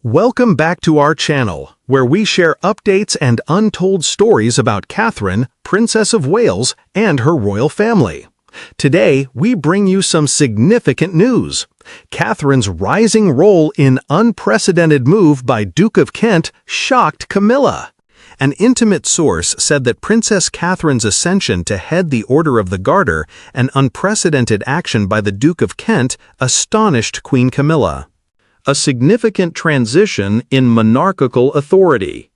Welcome back to our channel, where we share updates and untold stories about Catherine, Princess of Wales, and her royal family. Today, we bring you some significant news. Catherine's rising role in unprecedented move by Duke of Kent shocked Camilla. An intimate source said that Princess Catherine's ascension to head the Order of the Garter, an unprecedented action by the Duke of Kent, astonished Queen Camilla. A significant transition in monarchical authority.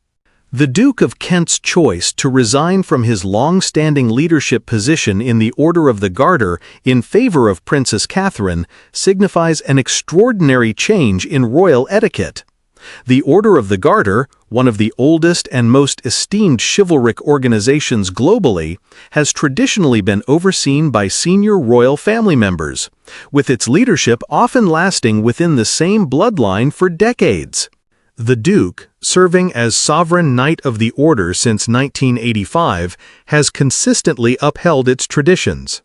The Duke of Kent's choice to resign from his long-standing leadership position in the Order of the Garter in favor of Princess Catherine signifies an extraordinary change in royal etiquette. The Order of the Garter, one of the oldest and most esteemed chivalric organizations globally, has traditionally been overseen by senior royal family members, with its leadership often lasting within the same bloodline for decades. The Duke, serving as Sovereign Knight of the Order since 1985, has consistently upheld its traditions.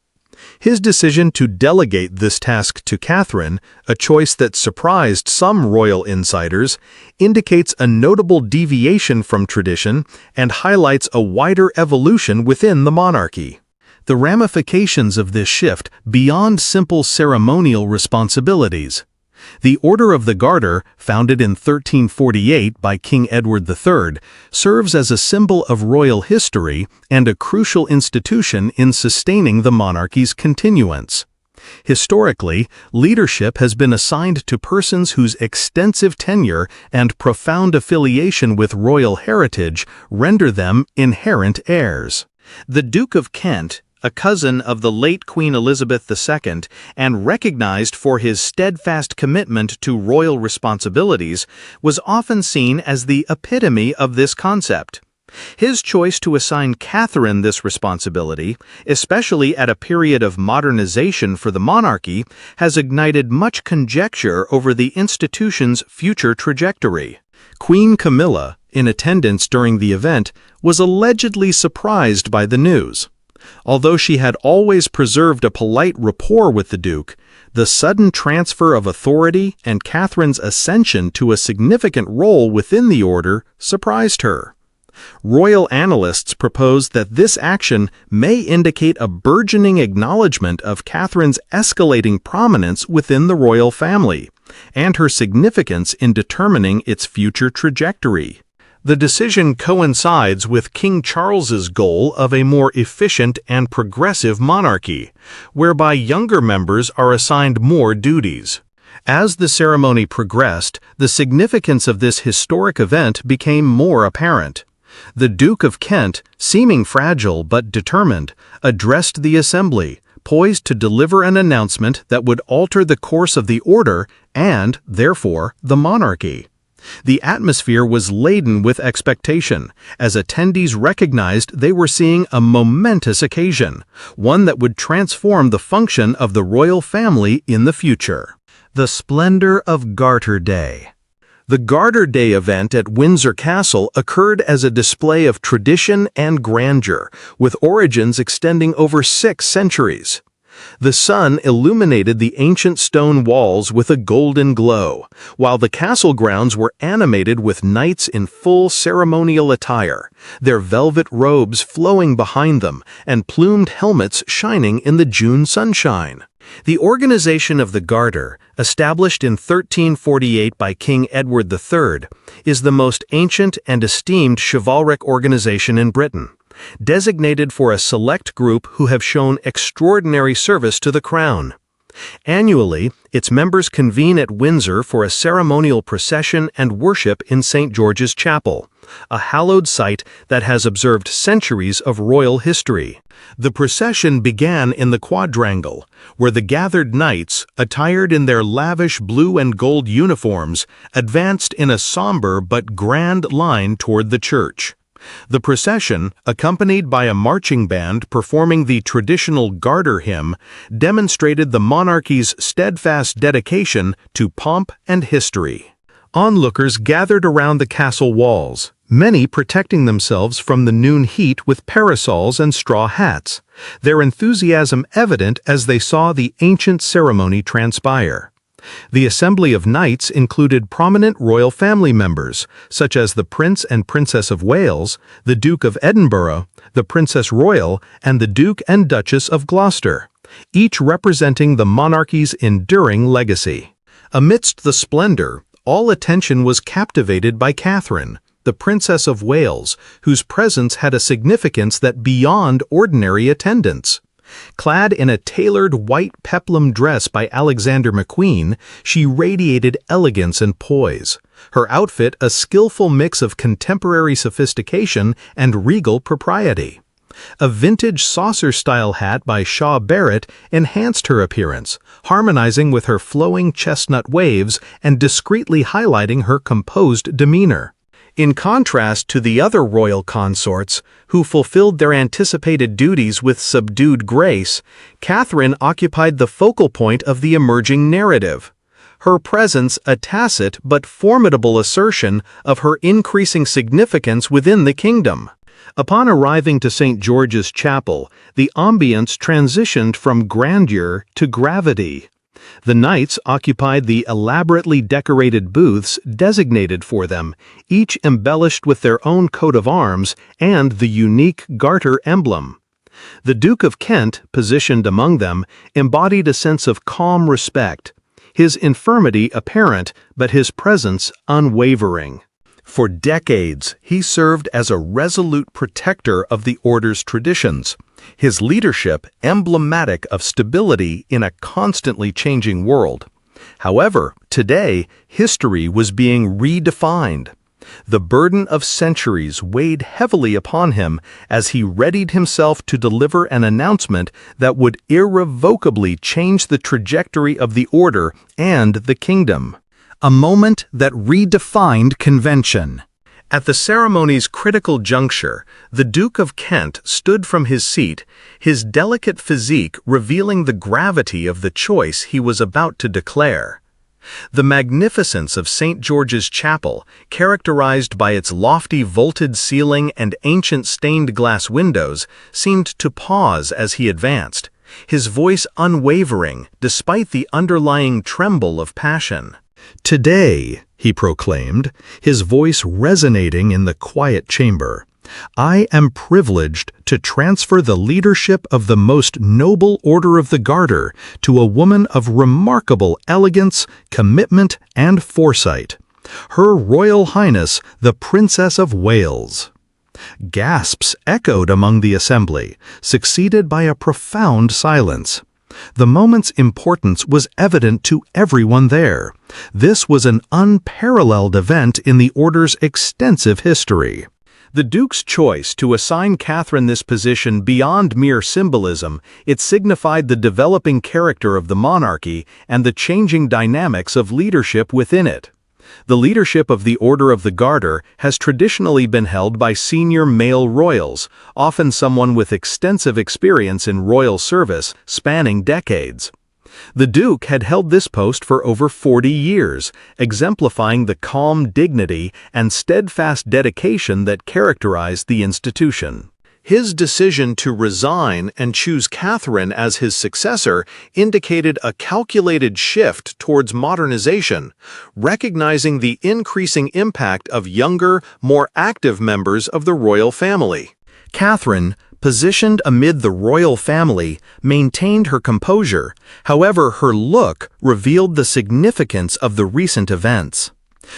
His decision to delegate this task to Catherine, a choice that surprised some royal insiders, indicates a notable deviation from tradition and highlights a wider evolution within the monarchy. The ramifications of this shift beyond simple ceremonial responsibilities. The Order of the Garter, founded in 1348 by King Edward III, serves as a symbol of royal history and a crucial institution in sustaining the monarchy's continuance. Historically, leadership has been assigned to persons whose extensive tenure and profound affiliation with royal heritage render them inherent heirs. The Duke of Kent, a cousin of the late Queen Elizabeth II, and recognized for his steadfast commitment to royal responsibilities, was often seen as the epitome of this concept. His choice to assign Catherine this responsibility, especially at a period of modernization for the monarchy, has ignited much conjecture over the institution's future trajectory. Queen Camilla, in attendance during the event, was allegedly surprised by the news. Although she had always preserved a polite rapport with the Duke, the sudden transfer of authority and Catherine's ascension to a significant role within the order surprised her. Royal analysts propose that this action may indicate a burgeoning acknowledgement of Catherine's escalating prominence within the royal family, and her significance in determining its future trajectory. The decision coincides with King Charles's goal of a more efficient and progressive monarchy, whereby younger members are assigned more duties. As the ceremony progressed, the significance of this historic event became more apparent. The Duke of Kent, seeming fragile but determined, addressed the assembly, poised to deliver an announcement that would alter the course of the order and, therefore, the monarchy. The atmosphere was laden with expectation, as attendees recognized they were seeing a momentous occasion, one that would transform the function of the royal family in the future. The splendor of Garter Day. The Garter Day event at Windsor Castle occurred as a display of tradition and grandeur, with origins extending over 6 centuries. The sun illuminated the ancient stone walls with a golden glow, while the castle grounds were animated with knights in full ceremonial attire, their velvet robes flowing behind them and plumed helmets shining in the June sunshine. The organization of the Garter, established in 1348 by King Edward III, is the most ancient and esteemed chivalric organization in Britain, designated for a select group who have shown extraordinary service to the crown. Annually, its members convene at Windsor for a ceremonial procession and worship in St. George's Chapel, a hallowed site that has observed centuries of royal history. The procession began in the quadrangle, where the gathered knights, attired in their lavish blue and gold uniforms, advanced in a somber but grand line toward the church. The procession, accompanied by a marching band performing the traditional Garter hymn, demonstrated the monarchy's steadfast dedication to pomp and history. Onlookers gathered around the castle walls, many protecting themselves from the noon heat with parasols and straw hats, their enthusiasm evident as they saw the ancient ceremony transpire. The Assembly of Knights included prominent royal family members, such as the Prince and Princess of Wales, the Duke of Edinburgh, the Princess Royal, and the Duke and Duchess of Gloucester, each representing the monarchy's enduring legacy. Amidst the splendor, all attention was captivated by Catherine, the Princess of Wales, whose presence had a significance that beyond ordinary attendance. Clad in a tailored white peplum dress by Alexander McQueen, she radiated elegance and poise, her outfit a skillful mix of contemporary sophistication and regal propriety. A vintage saucer-style hat by Shaw Barrett enhanced her appearance, harmonizing with her flowing chestnut waves and discreetly highlighting her composed demeanor. In contrast to the other royal consorts, who fulfilled their anticipated duties with subdued grace, Catherine occupied the focal point of the emerging narrative. Her presence a tacit but formidable assertion of her increasing significance within the kingdom. Upon arriving to St. George's Chapel, the ambience transitioned from grandeur to gravity. The knights occupied the elaborately decorated booths designated for them, each embellished with their own coat of arms and the unique Garter emblem. The Duke of Kent, positioned among them, embodied a sense of calm respect, his infirmity apparent but his presence unwavering. For decades, he served as a resolute protector of the order's traditions, his leadership emblematic of stability in a constantly changing world. However, today, history was being redefined. The burden of centuries weighed heavily upon him as he readied himself to deliver an announcement that would irrevocably change the trajectory of the order and the kingdom. A moment that redefined convention. At the ceremony's critical juncture, the Duke of Kent stood from his seat, his delicate physique revealing the gravity of the choice he was about to declare. The magnificence of St. George's Chapel, characterized by its lofty vaulted ceiling and ancient stained glass windows, seemed to pause as he advanced, his voice unwavering despite the underlying tremble of passion. "Today," he proclaimed, his voice resonating in the quiet chamber, "I am privileged to transfer the leadership of the most noble Order of the Garter to a woman of remarkable elegance, commitment, and foresight, Her Royal Highness the Princess of Wales." Gasps echoed among the assembly, succeeded by a profound silence. The moment's importance was evident to everyone there. This was an unparalleled event in the Order's extensive history. The Duke's choice to assign Catherine this position beyond mere symbolism, it signified the developing character of the monarchy and the changing dynamics of leadership within it. The leadership of the Order of the Garter has traditionally been held by senior male royals, often someone with extensive experience in royal service spanning decades. The Duke had held this post for over 40 years, exemplifying the calm dignity and steadfast dedication that characterized the institution. His decision to resign and choose Catherine as his successor indicated a calculated shift towards modernization, recognizing the increasing impact of younger, more active members of the royal family. Catherine, positioned amid the royal family, maintained her composure. However, her look revealed the significance of the recent events.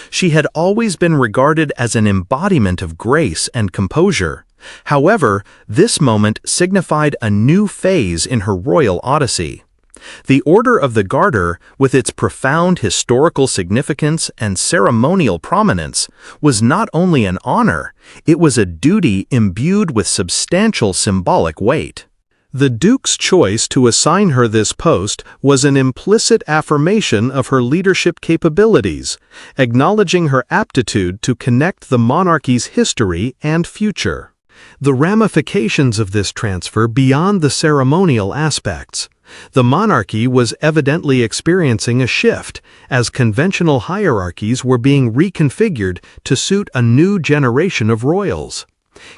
She had always been regarded as an embodiment of grace and composure. However, this moment signified a new phase in her royal odyssey. The Order of the Garter, with its profound historical significance and ceremonial prominence, was not only an honor, it was a duty imbued with substantial symbolic weight. The Duke's choice to assign her this post was an implicit affirmation of her leadership capabilities, acknowledging her aptitude to connect the monarchy's history and future. The ramifications of this transfer beyond the ceremonial aspects. The monarchy was evidently experiencing a shift, as conventional hierarchies were being reconfigured to suit a new generation of royals.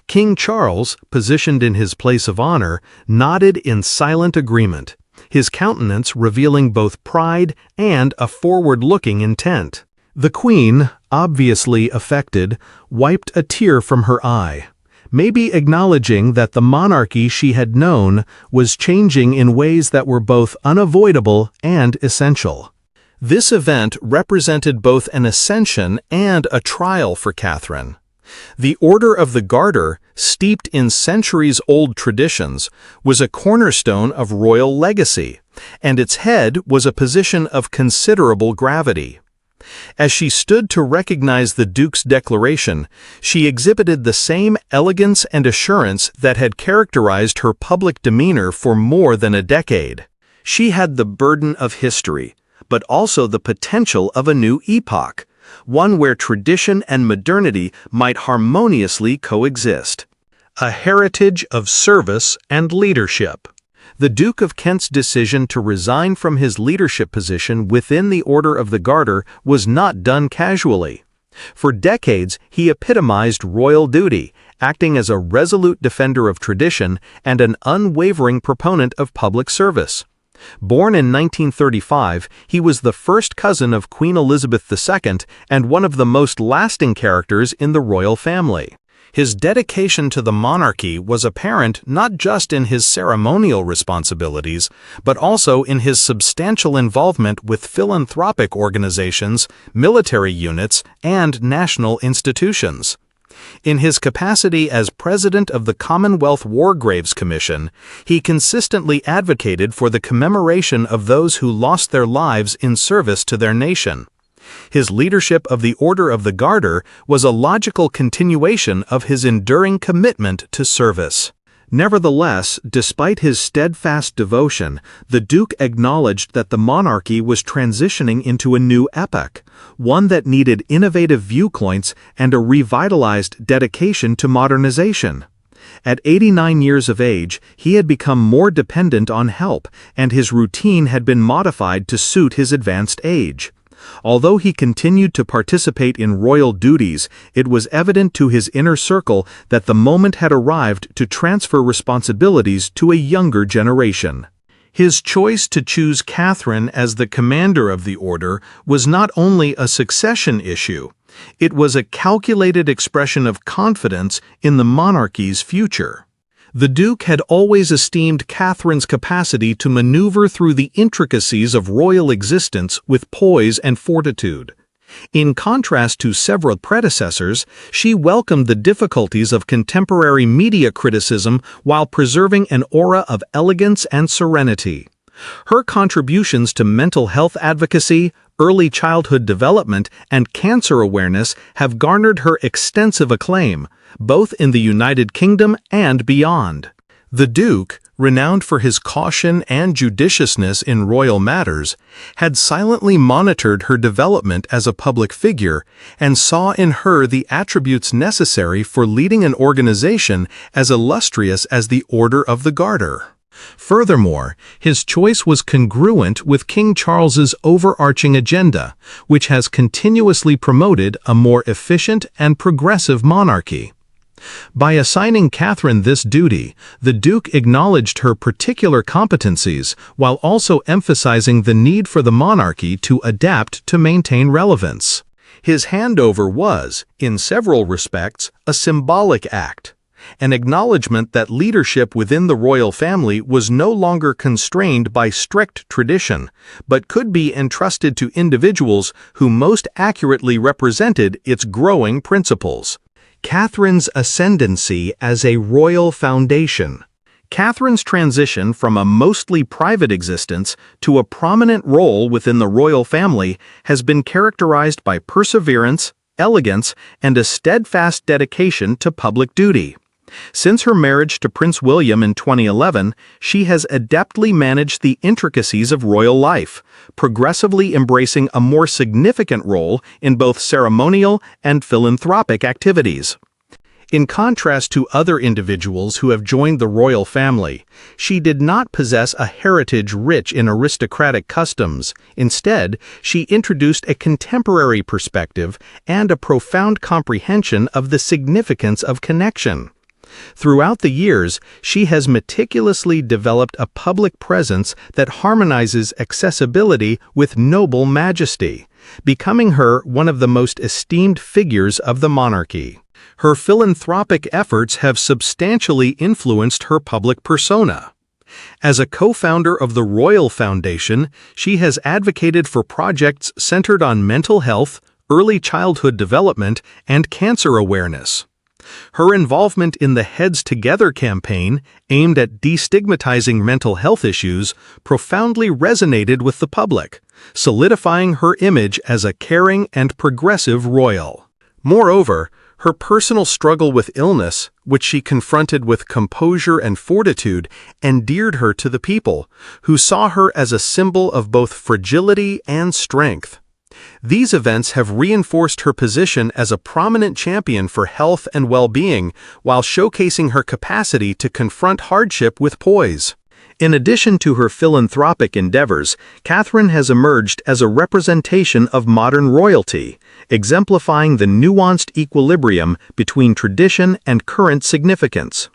King Charles, positioned in his place of honor, nodded in silent agreement. his countenance revealing both pride and a forward-looking intent. The queen, obviously affected, wiped a tear from her eye, maybe acknowledging that the monarchy she had known was changing in ways that were both unavoidable and essential. This event represented both an ascension and a trial for Catherine. The Order of the Garter, steeped in centuries-old traditions, was a cornerstone of royal legacy, and its head was a position of considerable gravity. As she stood to recognize the Duke's declaration, she exhibited the same elegance and assurance that had characterized her public demeanor for more than a decade. She had the burden of history, but also the potential of a new epoch, one where tradition and modernity might harmoniously coexist. A heritage of service and leadership. The Duke of Kent's decision to resign from his leadership position within the Order of the Garter was not done casually. For decades, he epitomized royal duty, acting as a resolute defender of tradition and an unwavering proponent of public service. Born in 1935, he was the first cousin of Queen Elizabeth II and one of the most lasting characters in the royal family. His dedication to the monarchy was apparent not just in his ceremonial responsibilities, but also in his substantial involvement with philanthropic organizations, military units, and national institutions. In his capacity as president of the Commonwealth War Graves Commission, he consistently advocated for the commemoration of those who lost their lives in service to their nation. His leadership of the Order of the Garter was a logical continuation of his enduring commitment to service. Nevertheless, despite his steadfast devotion, the Duke acknowledged that the monarchy was transitioning into a new epoch, one that needed innovative viewpoints and a revitalized dedication to modernization. At 89 years of age, he had become more dependent on help, and his routine had been modified to suit his advanced age. Although he continued to participate in royal duties, it was evident to his inner circle that the moment had arrived to transfer responsibilities to a younger generation. His choice to choose Catherine as the commander of the order was not only a succession issue, it was a calculated expression of confidence in the monarchy's future. The Duke had always esteemed Catherine's capacity to maneuver through the intricacies of royal existence with poise and fortitude. In contrast to several predecessors, she welcomed the difficulties of contemporary media criticism while preserving an aura of elegance and serenity. Her contributions to mental health advocacy, early childhood development, and cancer awareness have garnered her extensive acclaim, both in the United Kingdom and beyond. The Duke, renowned for his caution and judiciousness in royal matters, had silently monitored her development as a public figure and saw in her the attributes necessary for leading an organization as illustrious as the Order of the Garter. Furthermore, his choice was congruent with King Charles's overarching agenda, which has continuously promoted a more efficient and progressive monarchy. By assigning Catherine this duty, the Duke acknowledged her particular competencies while also emphasizing the need for the monarchy to adapt to maintain relevance. His handover was, in several respects, a symbolic act, an acknowledgement that leadership within the royal family was no longer constrained by strict tradition, but could be entrusted to individuals who most accurately represented its growing principles. Catherine's ascendancy as a royal foundation. Catherine's transition from a mostly private existence to a prominent role within the royal family has been characterized by perseverance, elegance, and a steadfast dedication to public duty. Since her marriage to Prince William in 2011, she has adeptly managed the intricacies of royal life, progressively embracing a more significant role in both ceremonial and philanthropic activities. In contrast to other individuals who have joined the royal family, she did not possess a heritage rich in aristocratic customs. Instead, she introduced a contemporary perspective and a profound comprehension of the significance of connection. Throughout the years, she has meticulously developed a public presence that harmonizes accessibility with noble majesty, becoming her one of the most esteemed figures of the monarchy. Her philanthropic efforts have substantially influenced her public persona. As a co-founder of the Royal Foundation, she has advocated for projects centered on mental health, early childhood development, and cancer awareness. Her involvement in the Heads Together campaign, aimed at destigmatizing mental health issues, profoundly resonated with the public, solidifying her image as a caring and progressive royal. Moreover, her personal struggle with illness, which she confronted with composure and fortitude, endeared her to the people, who saw her as a symbol of both fragility and strength. These events have reinforced her position as a prominent champion for health and well-being, while showcasing her capacity to confront hardship with poise. In addition to her philanthropic endeavors, Catherine has emerged as a representation of modern royalty, exemplifying the nuanced equilibrium between tradition and current significance.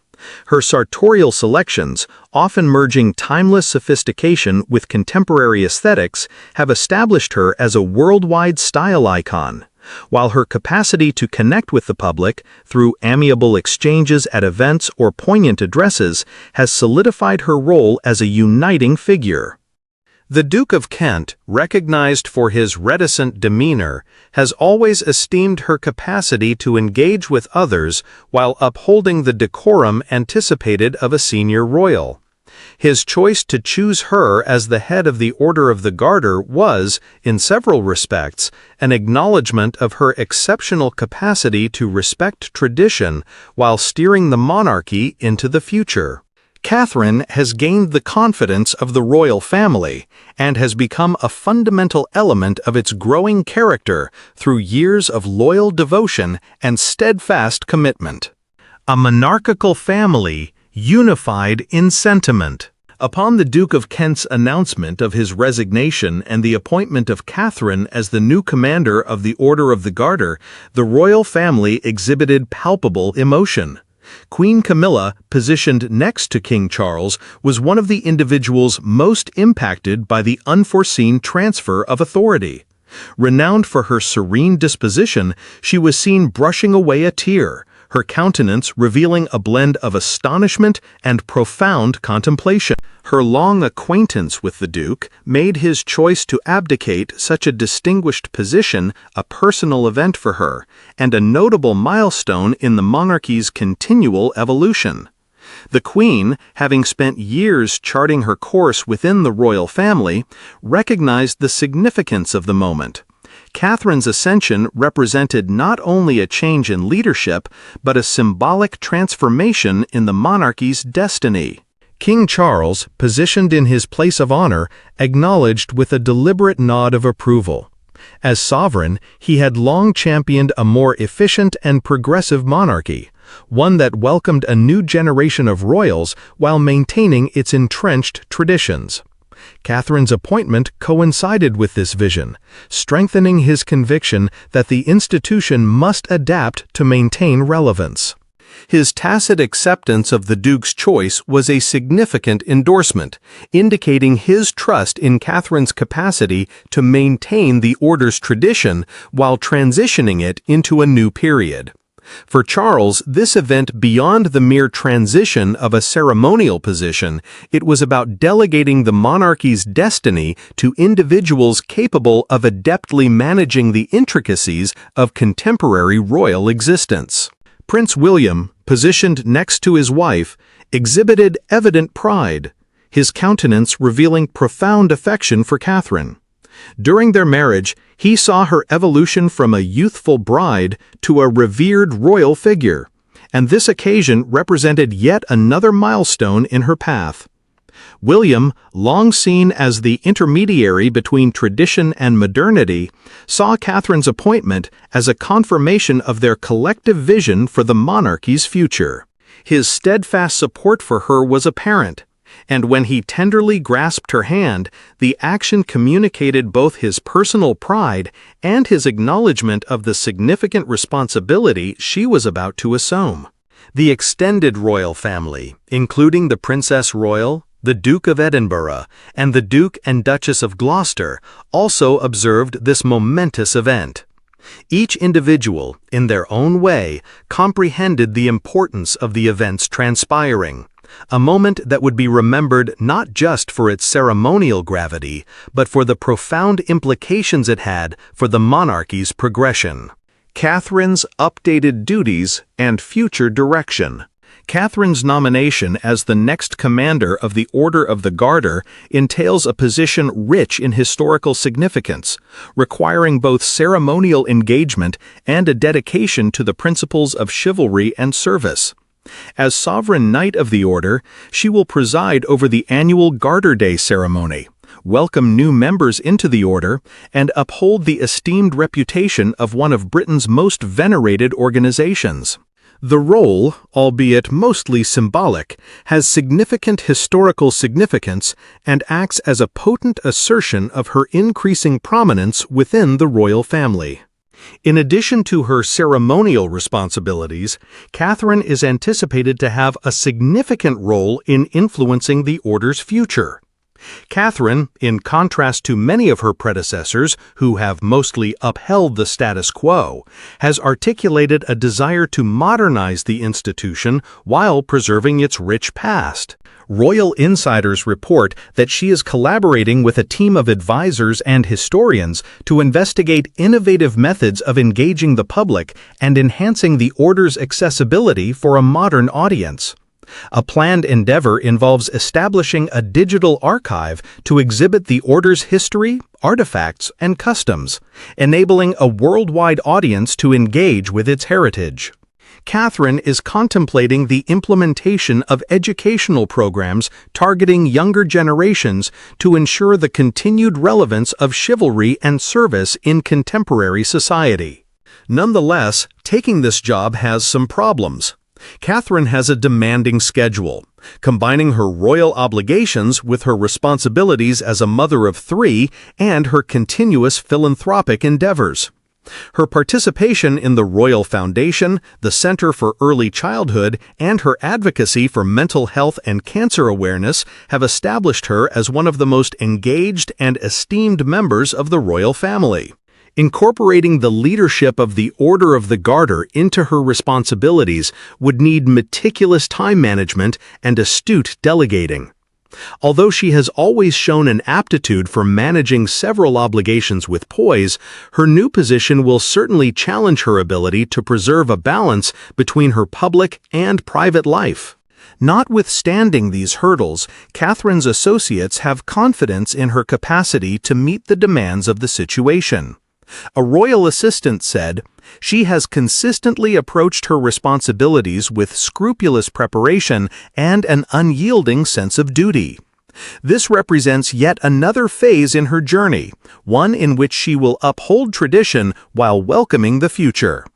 Her sartorial selections, often merging timeless sophistication with contemporary aesthetics, have established her as a worldwide style icon, while her capacity to connect with the public through amiable exchanges at events or poignant addresses has solidified her role as a uniting figure. The Duke of Kent, recognized for his reticent demeanor, has always esteemed her capacity to engage with others while upholding the decorum anticipated of a senior royal. His choice to choose her as the head of the Order of the Garter was, in several respects, an acknowledgement of her exceptional capacity to respect tradition while steering the monarchy into the future. Catherine has gained the confidence of the royal family and has become a fundamental element of its growing character through years of loyal devotion and steadfast commitment. A monarchical family unified in sentiment. Upon the Duke of Kent's announcement of his resignation and the appointment of Catherine as the new commander of the Order of the Garter, the royal family exhibited palpable emotion. Queen Camilla, positioned next to King Charles, was one of the individuals most impacted by the unforeseen transfer of authority. Renowned for her serene disposition, she was seen brushing away a tear, her countenance revealing a blend of astonishment and profound contemplation. Her long acquaintance with the Duke made his choice to abdicate such a distinguished position a personal event for her, and a notable milestone in the monarchy's continual evolution. The Queen, having spent years charting her course within the royal family, recognized the significance of the moment. Catherine's ascension represented not only a change in leadership, but a symbolic transformation in the monarchy's destiny. King Charles, positioned in his place of honor, acknowledged with a deliberate nod of approval. As sovereign, he had long championed a more efficient and progressive monarchy, one that welcomed a new generation of royals while maintaining its entrenched traditions. Catherine's appointment coincided with this vision, strengthening his conviction that the institution must adapt to maintain relevance. His tacit acceptance of the Duke's choice was a significant endorsement, indicating his trust in Catherine's capacity to maintain the order's tradition while transitioning it into a new period. For Charles, this event beyond the mere transition of a ceremonial position, it was about delegating the monarchy's destiny to individuals capable of adeptly managing the intricacies of contemporary royal existence. Prince William, positioned next to his wife, exhibited evident pride, his countenance revealing profound affection for Catherine. During their marriage, he saw her evolution from a youthful bride to a revered royal figure, and this occasion represented yet another milestone in her path. William, long seen as the intermediary between tradition and modernity, saw Catherine's appointment as a confirmation of their collective vision for the monarchy's future. His steadfast support for her was apparent, and when he tenderly grasped her hand, the action communicated both his personal pride and his acknowledgement of the significant responsibility she was about to assume. The extended royal family, including the Princess Royal, the Duke of Edinburgh, and the Duke and Duchess of Gloucester, also observed this momentous event. Each individual, in their own way, comprehended the importance of the events transpiring, a moment that would be remembered not just for its ceremonial gravity, but for the profound implications it had for the monarchy's progression. Catherine's updated duties and future direction. Catherine's nomination as the next commander of the Order of the Garter entails a position rich in historical significance, requiring both ceremonial engagement and a dedication to the principles of chivalry and service. As Sovereign Knight of the Order, she will preside over the annual Garter Day ceremony, welcome new members into the Order, and uphold the esteemed reputation of one of Britain's most venerated organizations. The role, albeit mostly symbolic, has significant historical significance and acts as a potent assertion of her increasing prominence within the royal family. In addition to her ceremonial responsibilities, Catherine is anticipated to have a significant role in influencing the Order's future. Catherine, in contrast to many of her predecessors who have mostly upheld the status quo, has articulated a desire to modernize the institution while preserving its rich past. Royal insiders report that she is collaborating with a team of advisors and historians to investigate innovative methods of engaging the public and enhancing the Order's accessibility for a modern audience. A planned endeavor involves establishing a digital archive to exhibit the Order's history, artifacts, and customs, enabling a worldwide audience to engage with its heritage. Catherine is contemplating the implementation of educational programs targeting younger generations to ensure the continued relevance of chivalry and service in contemporary society. Nonetheless, taking this job has some problems. Catherine has a demanding schedule, combining her royal obligations with her responsibilities as a mother of three and her continuous philanthropic endeavors. Her participation in the Royal Foundation, the Center for Early Childhood, and her advocacy for mental health and cancer awareness have established her as one of the most engaged and esteemed members of the royal family. Incorporating the leadership of the Order of the Garter into her responsibilities would need meticulous time management and astute delegating. Although she has always shown an aptitude for managing several obligations with poise, her new position will certainly challenge her ability to preserve a balance between her public and private life. Notwithstanding these hurdles, Catherine's associates have confidence in her capacity to meet the demands of the situation. A royal assistant said, "She has consistently approached her responsibilities with scrupulous preparation and an unyielding sense of duty." This represents yet another phase in her journey, one in which she will uphold tradition while welcoming the future.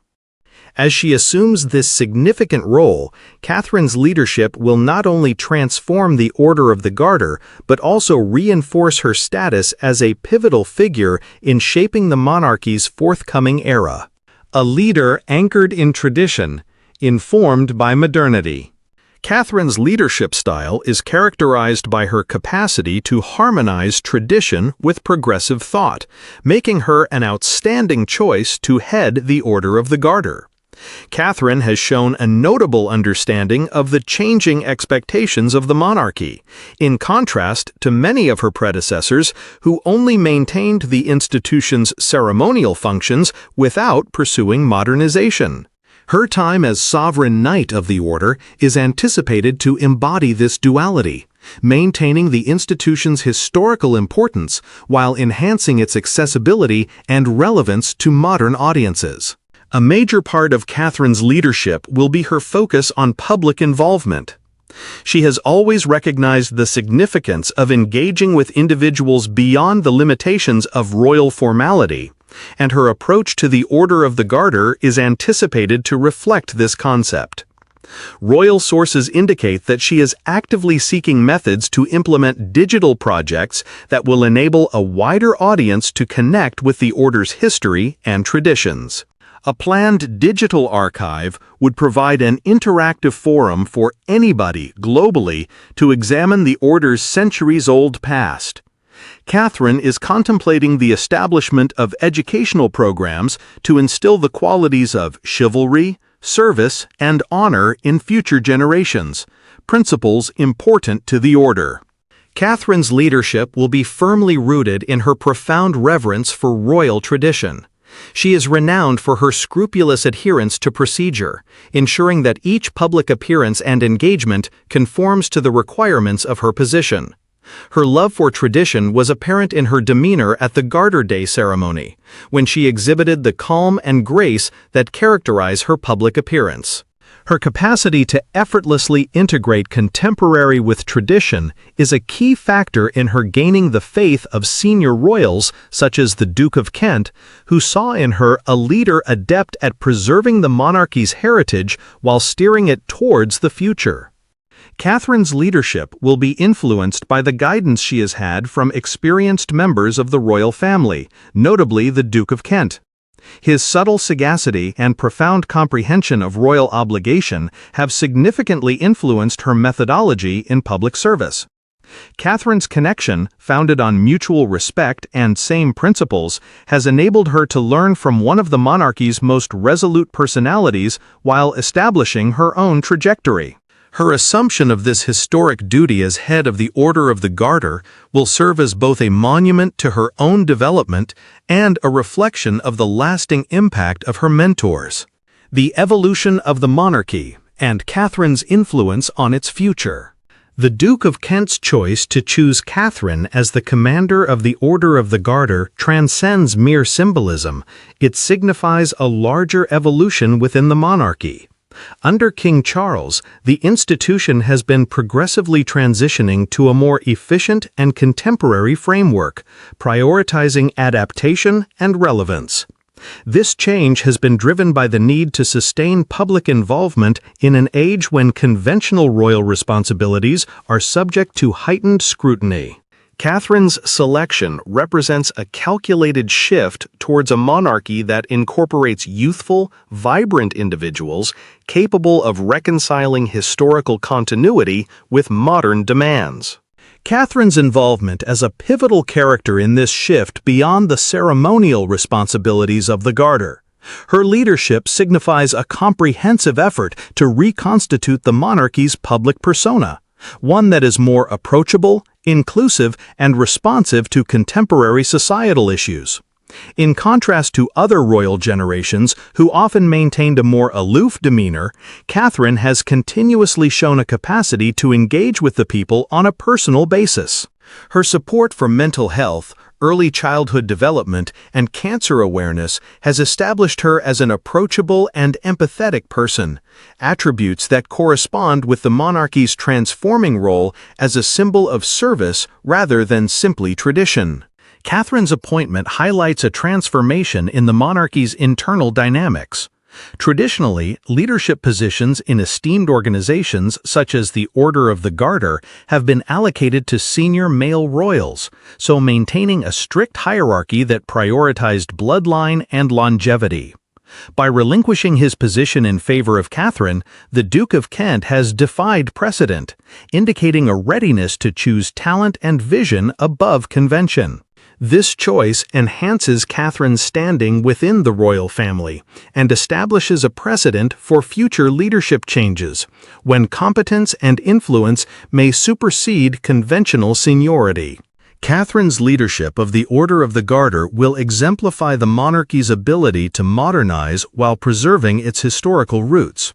As she assumes this significant role, Catherine's leadership will not only transform the Order of the Garter, but also reinforce her status as a pivotal figure in shaping the monarchy's forthcoming era. A leader anchored in tradition, informed by modernity. Catherine's leadership style is characterized by her capacity to harmonize tradition with progressive thought, making her an outstanding choice to head the Order of the Garter. Catherine has shown a notable understanding of the changing expectations of the monarchy, in contrast to many of her predecessors who only maintained the institution's ceremonial functions without pursuing modernization. Her time as Sovereign Knight of the Order is anticipated to embody this duality, maintaining the institution's historical importance while enhancing its accessibility and relevance to modern audiences. A major part of Catherine's leadership will be her focus on public involvement. She has always recognized the significance of engaging with individuals beyond the limitations of royal formality, and her approach to the Order of the Garter is anticipated to reflect this concept. Royal sources indicate that she is actively seeking methods to implement digital projects that will enable a wider audience to connect with the Order's history and traditions. A planned digital archive would provide an interactive forum for anybody globally to examine the Order's centuries-old past. Catherine is contemplating the establishment of educational programs to instill the qualities of chivalry, service, and honor in future generations, principles important to the Order. Catherine's leadership will be firmly rooted in her profound reverence for royal tradition. She is renowned for her scrupulous adherence to procedure, ensuring that each public appearance and engagement conforms to the requirements of her position. Her love for tradition was apparent in her demeanor at the Garter Day ceremony, when she exhibited the calm and grace that characterize her public appearance. Her capacity to effortlessly integrate contemporary with tradition is a key factor in her gaining the faith of senior royals such as the Duke of Kent, who saw in her a leader adept at preserving the monarchy's heritage while steering it towards the future. Catherine's leadership will be influenced by the guidance she has had from experienced members of the royal family, notably the Duke of Kent. His subtle sagacity and profound comprehension of royal obligation have significantly influenced her methodology in public service. Catherine's connection, founded on mutual respect and same principles, has enabled her to learn from one of the monarchy's most resolute personalities while establishing her own trajectory. Her assumption of this historic duty as head of the Order of the Garter will serve as both a monument to her own development and a reflection of the lasting impact of her mentors. The evolution of the monarchy and Catherine's influence on its future. The Duke of Kent's choice to choose Catherine as the commander of the Order of the Garter transcends mere symbolism. It signifies a larger evolution within the monarchy. Under King Charles, the institution has been progressively transitioning to a more efficient and contemporary framework, prioritizing adaptation and relevance. This change has been driven by the need to sustain public involvement in an age when conventional royal responsibilities are subject to heightened scrutiny. Catherine's selection represents a calculated shift towards a monarchy that incorporates youthful, vibrant individuals capable of reconciling historical continuity with modern demands. Catherine's involvement as a pivotal character in this shift beyond the ceremonial responsibilities of the Garter. Her leadership signifies a comprehensive effort to reconstitute the monarchy's public persona, one that is more approachable, inclusive, and responsive to contemporary societal issues. In contrast to other royal generations who often maintained a more aloof demeanor, Catherine has continuously shown a capacity to engage with the people on a personal basis. Her support for mental health, early childhood development, and cancer awareness has established her as an approachable and empathetic person, attributes that correspond with the monarchy's transforming role as a symbol of service rather than simply tradition. Catherine's appointment highlights a transformation in the monarchy's internal dynamics. Traditionally, leadership positions in esteemed organizations such as the Order of the Garter have been allocated to senior male royals, so maintaining a strict hierarchy that prioritized bloodline and longevity. By relinquishing his position in favor of Catherine, the Duke of Kent has defied precedent, indicating a readiness to choose talent and vision above convention. This choice enhances Catherine's standing within the royal family and establishes a precedent for future leadership changes, when competence and influence may supersede conventional seniority. Catherine's leadership of the Order of the Garter will exemplify the monarchy's ability to modernize while preserving its historical roots.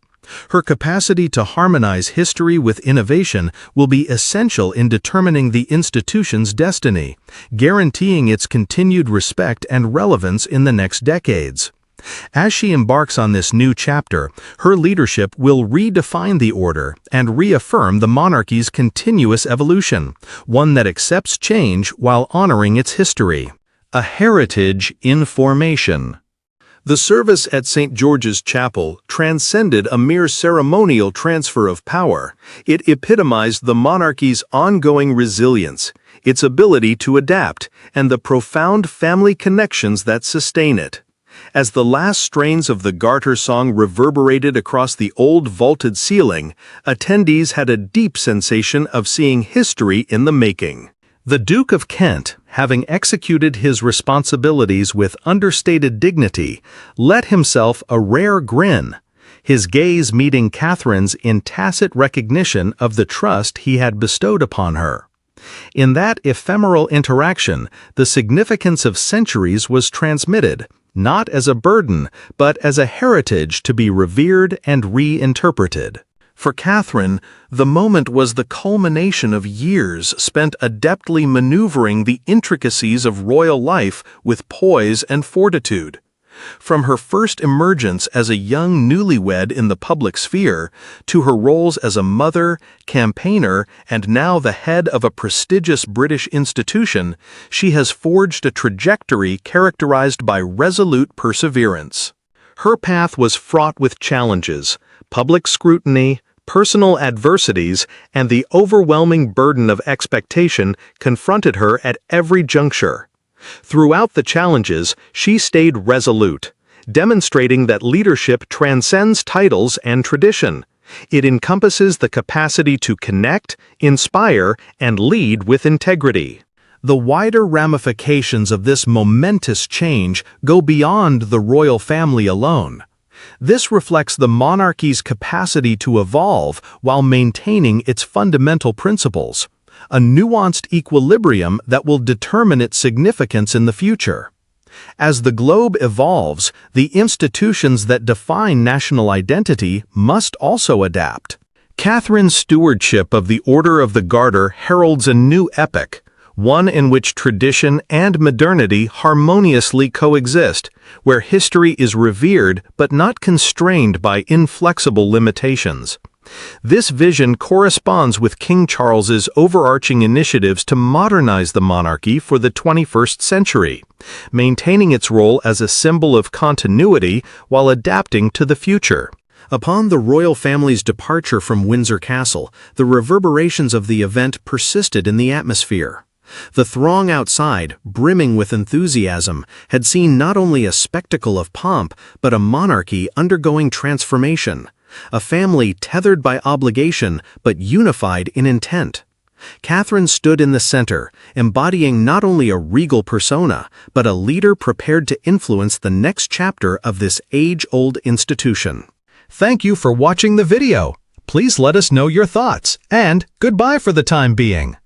Her capacity to harmonize history with innovation will be essential in determining the institution's destiny, guaranteeing its continued respect and relevance in the next decades. As she embarks on this new chapter, her leadership will redefine the order and reaffirm the monarchy's continuous evolution, one that accepts change while honoring its history. A heritage in formation. The service at St. George's Chapel transcended a mere ceremonial transfer of power. It epitomized the monarchy's ongoing resilience, its ability to adapt, and the profound family connections that sustain it. As the last strains of the Garter song reverberated across the old vaulted ceiling, attendees had a deep sensation of seeing history in the making. The Duke of Kent, having executed his responsibilities with understated dignity, let himself a rare grin, his gaze meeting Catherine's in tacit recognition of the trust he had bestowed upon her. In that ephemeral interaction, the significance of centuries was transmitted, not as a burden, but as a heritage to be revered and reinterpreted. For Catherine, the moment was the culmination of years spent adeptly maneuvering the intricacies of royal life with poise and fortitude. From her first emergence as a young newlywed in the public sphere, to her roles as a mother, campaigner, and now the head of a prestigious British institution, she has forged a trajectory characterized by resolute perseverance. Her path was fraught with challenges, public scrutiny, personal adversities, and the overwhelming burden of expectation confronted her at every juncture. Throughout the challenges, she stayed resolute, demonstrating that leadership transcends titles and tradition. It encompasses the capacity to connect, inspire, and lead with integrity. The wider ramifications of this momentous change go beyond the royal family alone. This reflects the monarchy's capacity to evolve while maintaining its fundamental principles, a nuanced equilibrium that will determine its significance in the future. As the globe evolves, the institutions that define national identity must also adapt. Catherine's stewardship of the Order of the Garter heralds a new epoch, one in which tradition and modernity harmoniously coexist, where history is revered but not constrained by inflexible limitations. This vision corresponds with King Charles's overarching initiatives to modernize the monarchy for the 21st century, maintaining its role as a symbol of continuity while adapting to the future. Upon the royal family's departure from Windsor Castle, the reverberations of the event persisted in the atmosphere. The throng outside, brimming with enthusiasm, had seen not only a spectacle of pomp, but a monarchy undergoing transformation, a family tethered by obligation but unified in intent. Catherine stood in the center, embodying not only a regal persona, but a leader prepared to influence the next chapter of this age-old institution. Thank you for watching the video. Please let us know your thoughts, and goodbye for the time being.